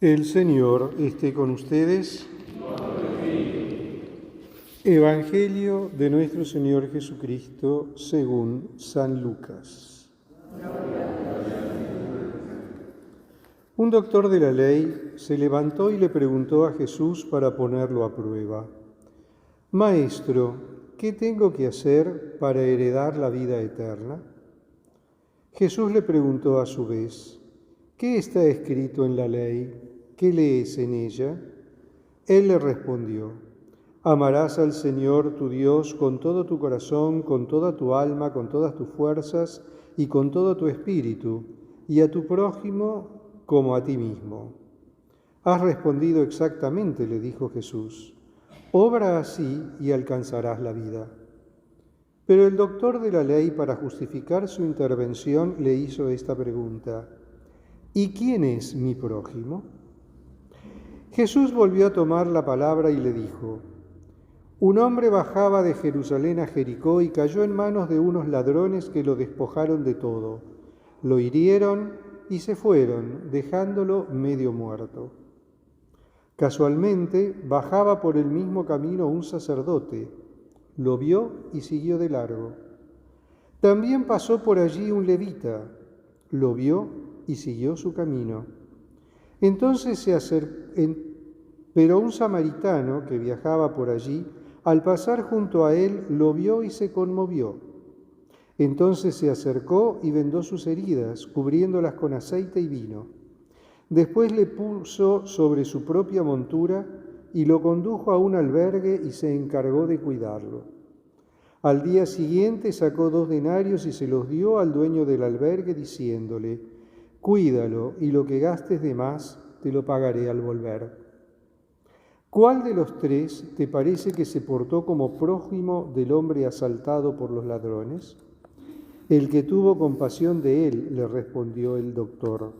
El Señor esté con ustedes. Evangelio de nuestro Señor Jesucristo según San Lucas. Un doctor de la ley se levantó y le preguntó a Jesús para ponerlo a prueba: Maestro, ¿qué tengo que hacer para heredar la vida eterna? Jesús le preguntó a su vez: ¿Qué está escrito en la ley? ¿Qué lees en ella? Él le respondió: Amarás al Señor tu Dios con todo tu corazón, con toda tu alma, con todas tus fuerzas y con todo tu espíritu, y a tu prójimo como a ti mismo. Has respondido exactamente, le dijo Jesús. Obra así y alcanzarás la vida. Pero el doctor de la ley, para justificar su intervención, le hizo esta pregunta: ¿Y quién es mi prójimo? Jesús volvió a tomar la palabra y le dijo: Un hombre bajaba de Jerusalén a Jericó y cayó en manos de unos ladrones que lo despojaron de todo. Lo hirieron y se fueron, dejándolo medio muerto. Casualmente bajaba por el mismo camino un sacerdote. Lo vio y siguió de largo. También pasó por allí un levita. Lo vio y siguió su camino. Entonces pero un samaritano que viajaba por allí, al pasar junto a él, lo vio y se conmovió. Entonces se acercó y vendó sus heridas, cubriéndolas con aceite y vino. Después le puso sobre su propia montura y lo condujo a un albergue y se encargó de cuidarlo. Al día siguiente sacó 2 denarios y se los dio al dueño del albergue, diciéndole: Cuídalo, y lo que gastes de más te lo pagaré al volver. ¿Cuál de los 3 te parece que se portó como prójimo del hombre asaltado por los ladrones? El que tuvo compasión de él, le respondió el doctor.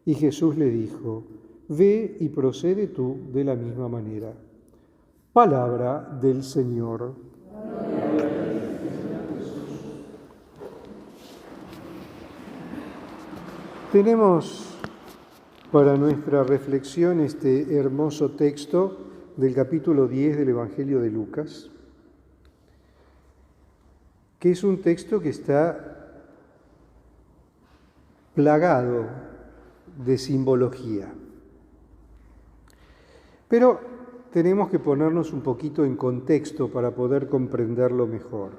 Y Jesús le dijo: Ve y procede tú de la misma manera. Palabra del Señor. Tenemos para nuestra reflexión este hermoso texto del capítulo 10 del Evangelio de Lucas, que es un texto que está plagado de simbología. Pero tenemos que ponernos un poquito en contexto para poder comprenderlo mejor.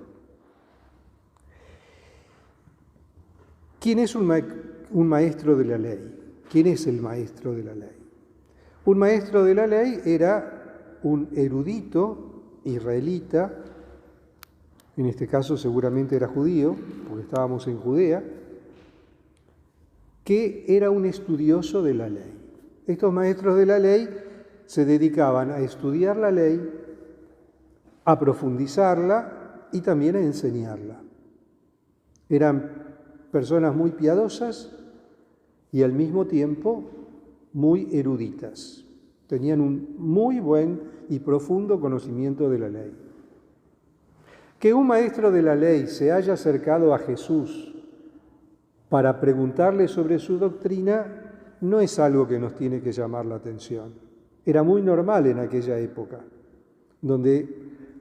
¿Quién es un maestro de la ley? ¿Quién es el maestro de la ley? Un maestro de la ley era un erudito israelita, en este caso seguramente era judío, porque estábamos en Judea, que era un estudioso de la ley. Estos maestros de la ley se dedicaban a estudiar la ley, a profundizarla y también a enseñarla. Eran personas muy piadosas y al mismo tiempo muy eruditas. Tenían un muy buen y profundo conocimiento de la ley. Que un maestro de la ley se haya acercado a Jesús para preguntarle sobre su doctrina no es algo que nos tiene que llamar la atención. Era muy normal en aquella época, donde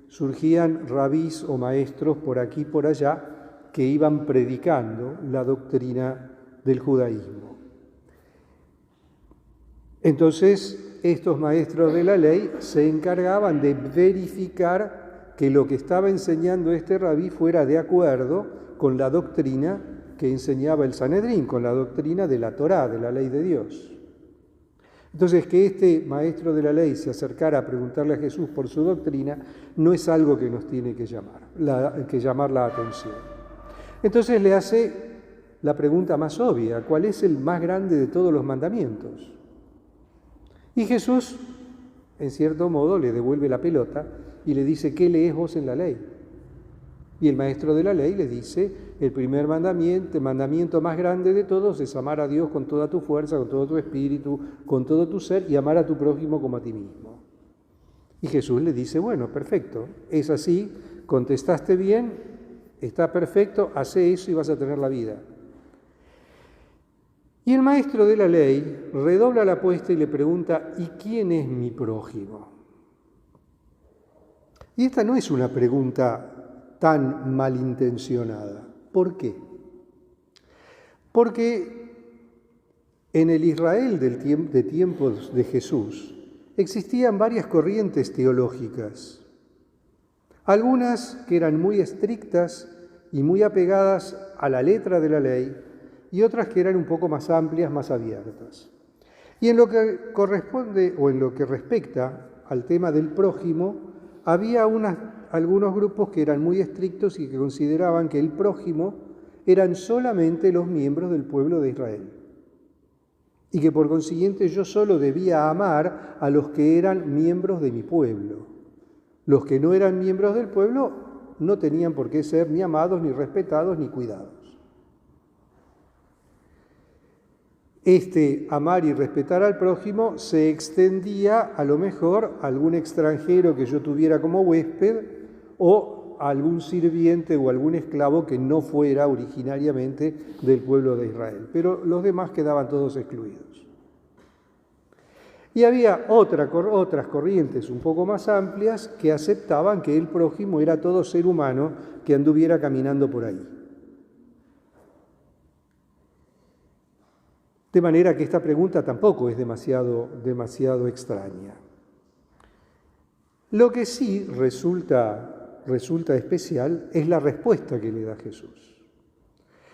surgían rabís o maestros por aquí y por allá que iban predicando la doctrina del judaísmo. Entonces, estos maestros de la ley se encargaban de verificar que lo que estaba enseñando este rabí fuera de acuerdo con la doctrina que enseñaba el Sanedrín, con la doctrina de la Torá, de la ley de Dios. Entonces, que este maestro de la ley se acercara a preguntarle a Jesús por su doctrina no es algo que nos tiene que llamar la atención. Entonces le hace la pregunta más obvia: ¿cuál es el más grande de todos los mandamientos? Y Jesús, en cierto modo, le devuelve la pelota y le dice: ¿qué lees vos en la ley? Y el maestro de la ley le dice: el primer mandamiento, el mandamiento más grande de todos es amar a Dios con toda tu fuerza, con todo tu espíritu, con todo tu ser, y amar a tu prójimo como a ti mismo. Y Jesús le dice: bueno, perfecto, es así, contestaste bien, está perfecto, hace eso y vas a tener la vida. Y el maestro de la ley redobla la apuesta y le pregunta, ¿y quién es mi prójimo? Y esta no es una pregunta tan malintencionada. ¿Por qué? Porque en el Israel de tiempos de Jesús existían varias corrientes teológicas. Algunas que eran muy estrictas y muy apegadas a la letra de la ley, y otras que eran un poco más amplias, más abiertas. Y en lo que corresponde o en lo que respecta al tema del prójimo, había algunos grupos que eran muy estrictos y que consideraban que el prójimo eran solamente los miembros del pueblo de Israel. Y que por consiguiente yo solo debía amar a los que eran miembros de mi pueblo. Los que no eran miembros del pueblo no tenían por qué ser ni amados, ni respetados, ni cuidados. Este amar y respetar al prójimo se extendía a lo mejor a algún extranjero que yo tuviera como huésped o a algún sirviente o algún esclavo que no fuera originariamente del pueblo de Israel. Pero los demás quedaban todos excluidos. Y había otras corrientes un poco más amplias que aceptaban que el prójimo era todo ser humano que anduviera caminando por ahí. De manera que esta pregunta tampoco es demasiado extraña. Lo que sí resulta especial es la respuesta que le da Jesús.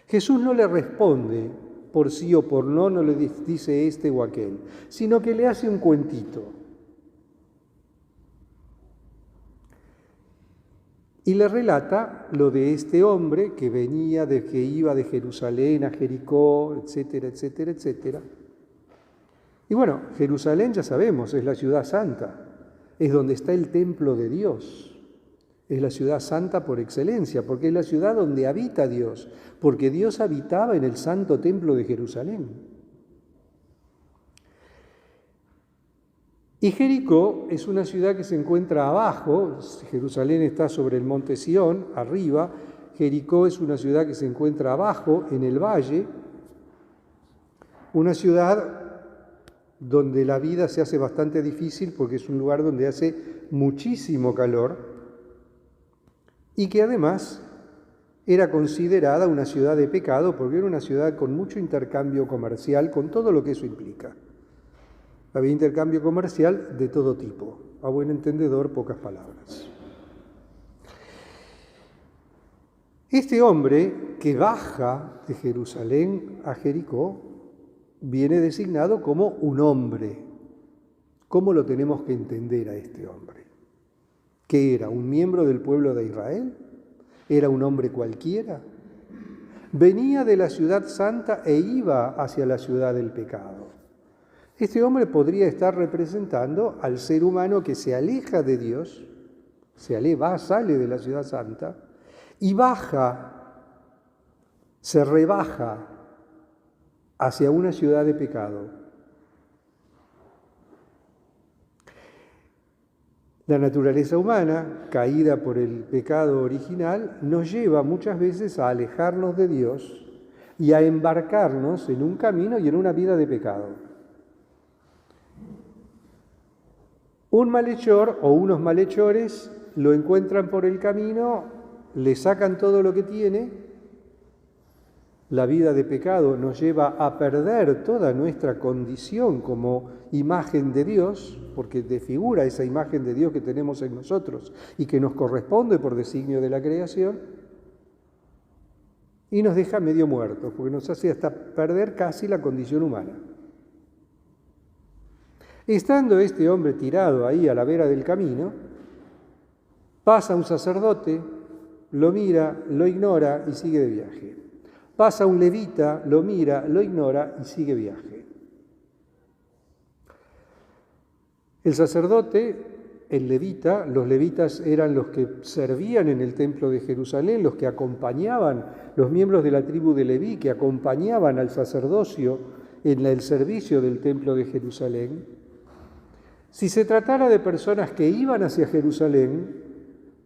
Jesús no le responde por sí o por no le dice este o aquel, sino que le hace un cuentito. Y le relata lo de este hombre que iba de Jerusalén a Jericó, etcétera, etcétera, etcétera. Y bueno, Jerusalén ya sabemos, es la ciudad santa, es donde está el templo de Dios. Es la ciudad santa por excelencia, porque es la ciudad donde habita Dios, porque Dios habitaba en el santo templo de Jerusalén. Y Jericó es una ciudad que se encuentra abajo, Jerusalén está sobre el monte Sión, arriba, Jericó es una ciudad que se encuentra abajo, en el valle, una ciudad donde la vida se hace bastante difícil porque es un lugar donde hace muchísimo calor y que además era considerada una ciudad de pecado porque era una ciudad con mucho intercambio comercial, con todo lo que eso implica. Había intercambio comercial de todo tipo, a buen entendedor, pocas palabras. Este hombre que baja de Jerusalén a Jericó viene designado como un hombre. ¿Cómo lo tenemos que entender a este hombre? ¿Qué era? ¿Un miembro del pueblo de Israel? ¿Era un hombre cualquiera? Venía de la ciudad santa e iba hacia la ciudad del pecado. Este hombre podría estar representando al ser humano que se aleja de Dios, sale de la ciudad santa y se rebaja hacia una ciudad de pecado. La naturaleza humana, caída por el pecado original, nos lleva muchas veces a alejarnos de Dios y a embarcarnos en un camino y en una vida de pecado. Un malhechor o unos malhechores lo encuentran por el camino, le sacan todo lo que tiene. La vida de pecado nos lleva a perder toda nuestra condición como imagen de Dios, porque desfigura esa imagen de Dios que tenemos en nosotros y que nos corresponde por designio de la creación, y nos deja medio muertos, porque nos hace hasta perder casi la condición humana. Estando este hombre tirado ahí a la vera del camino, pasa un sacerdote, lo mira, lo ignora y sigue de viaje. Pasa un levita, lo mira, lo ignora y sigue viaje. El sacerdote, el levita, los levitas eran los que servían en el templo de Jerusalén, los que acompañaban, los miembros de la tribu de Leví, que acompañaban al sacerdocio en el servicio del templo de Jerusalén. Si se tratara de personas que iban hacia Jerusalén,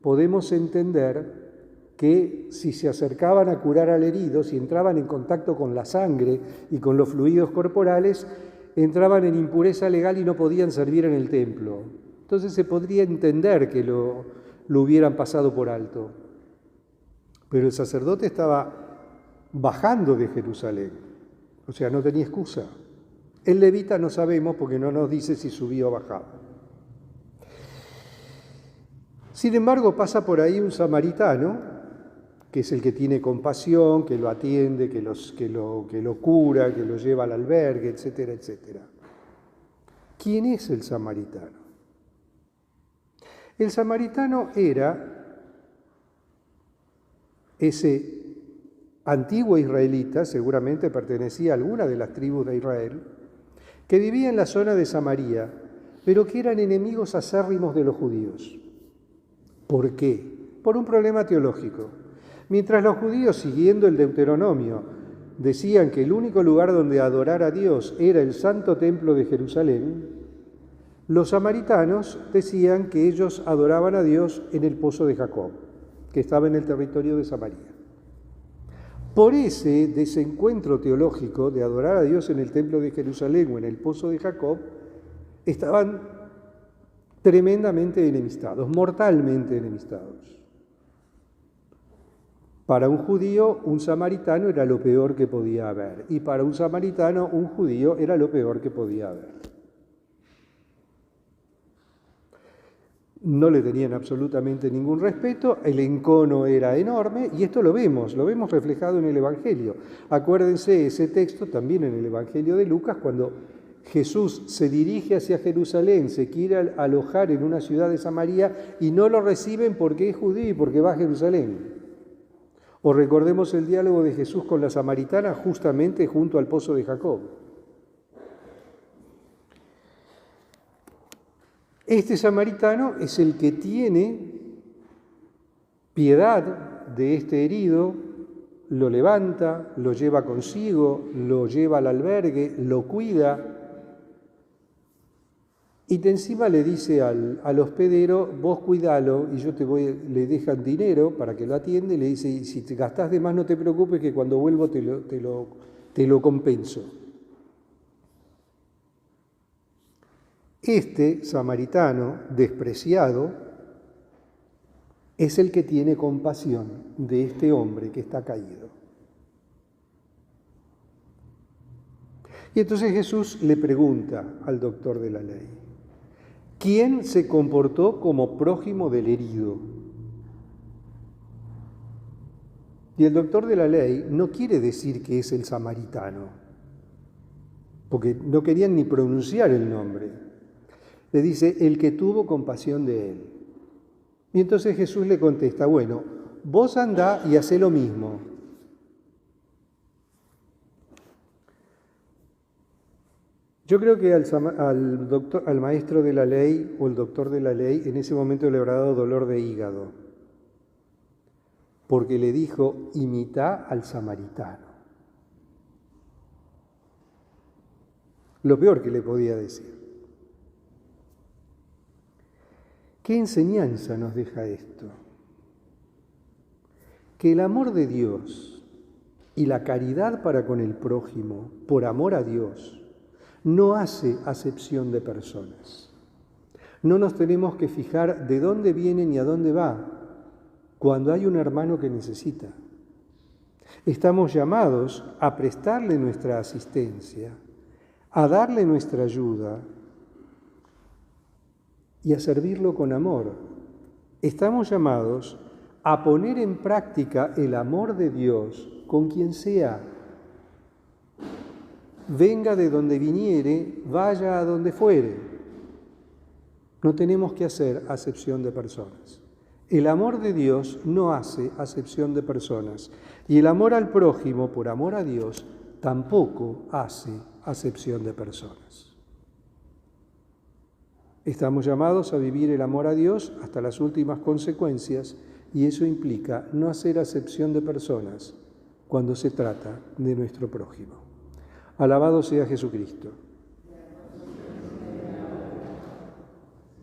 podemos entender que si se acercaban a curar al herido, si entraban en contacto con la sangre y con los fluidos corporales, entraban en impureza legal y no podían servir en el templo. Entonces se podría entender que lo hubieran pasado por alto. Pero el sacerdote estaba bajando de Jerusalén, o sea, no tenía excusa. El levita no sabemos porque no nos dice si subió o bajaba. Sin embargo, pasa por ahí un samaritano, que es el que tiene compasión, que lo atiende, que lo cura, que lo lleva al albergue, etcétera, etcétera. ¿Quién es el samaritano? El samaritano era ese antiguo israelita, seguramente pertenecía a alguna de las tribus de Israel, que vivía en la zona de Samaria, pero que eran enemigos acérrimos de los judíos. ¿Por qué? Por un problema teológico. Mientras los judíos, siguiendo el Deuteronomio, decían que el único lugar donde adorar a Dios era el Santo Templo de Jerusalén, los samaritanos decían que ellos adoraban a Dios en el pozo de Jacob, que estaba en el territorio de Samaria. Por ese desencuentro teológico de adorar a Dios en el Templo de Jerusalén o en el pozo de Jacob, estaban tremendamente enemistados, mortalmente enemistados. Para un judío, un samaritano era lo peor que podía haber, y para un samaritano, un judío era lo peor que podía haber. No le tenían absolutamente ningún respeto, el encono era enorme, y esto lo vemos reflejado en el Evangelio. Acuérdense ese texto también en el Evangelio de Lucas, cuando Jesús se dirige hacia Jerusalén, se quiere alojar en una ciudad de Samaria y no lo reciben porque es judío y porque va a Jerusalén. O recordemos el diálogo de Jesús con la samaritana justamente junto al pozo de Jacob. Este samaritano es el que tiene piedad de este herido, lo levanta, lo lleva consigo, lo lleva al albergue, lo cuida. Y de encima le dice al hospedero, vos cuidalo y yo le dejan dinero para que lo atiende y le dice, y si te gastás de más no te preocupes que cuando vuelvo te lo compenso. Este samaritano despreciado es el que tiene compasión de este hombre que está caído. Y entonces Jesús le pregunta al doctor de la ley, ¿quién se comportó como prójimo del herido? Y el doctor de la ley no quiere decir que es el samaritano, porque no querían ni pronunciar el nombre. Le dice, el que tuvo compasión de él. Y entonces Jesús le contesta, bueno, vos andá y hacé lo mismo. Yo creo que al maestro de la ley o el doctor de la ley en ese momento le habrá dado dolor de hígado, porque le dijo, imita al samaritano. Lo peor que le podía decir. ¿Qué enseñanza nos deja esto? Que el amor de Dios y la caridad para con el prójimo, por amor a Dios, no hace acepción de personas. No nos tenemos que fijar de dónde viene ni a dónde va cuando hay un hermano que necesita. Estamos llamados a prestarle nuestra asistencia, a darle nuestra ayuda y a servirlo con amor. Estamos llamados a poner en práctica el amor de Dios con quien sea. Venga de donde viniere, vaya a donde fuere. No tenemos que hacer acepción de personas. El amor de Dios no hace acepción de personas. Y el amor al prójimo, por amor a Dios, tampoco hace acepción de personas. Estamos llamados a vivir el amor a Dios hasta las últimas consecuencias y eso implica no hacer acepción de personas cuando se trata de nuestro prójimo. Alabado sea Jesucristo.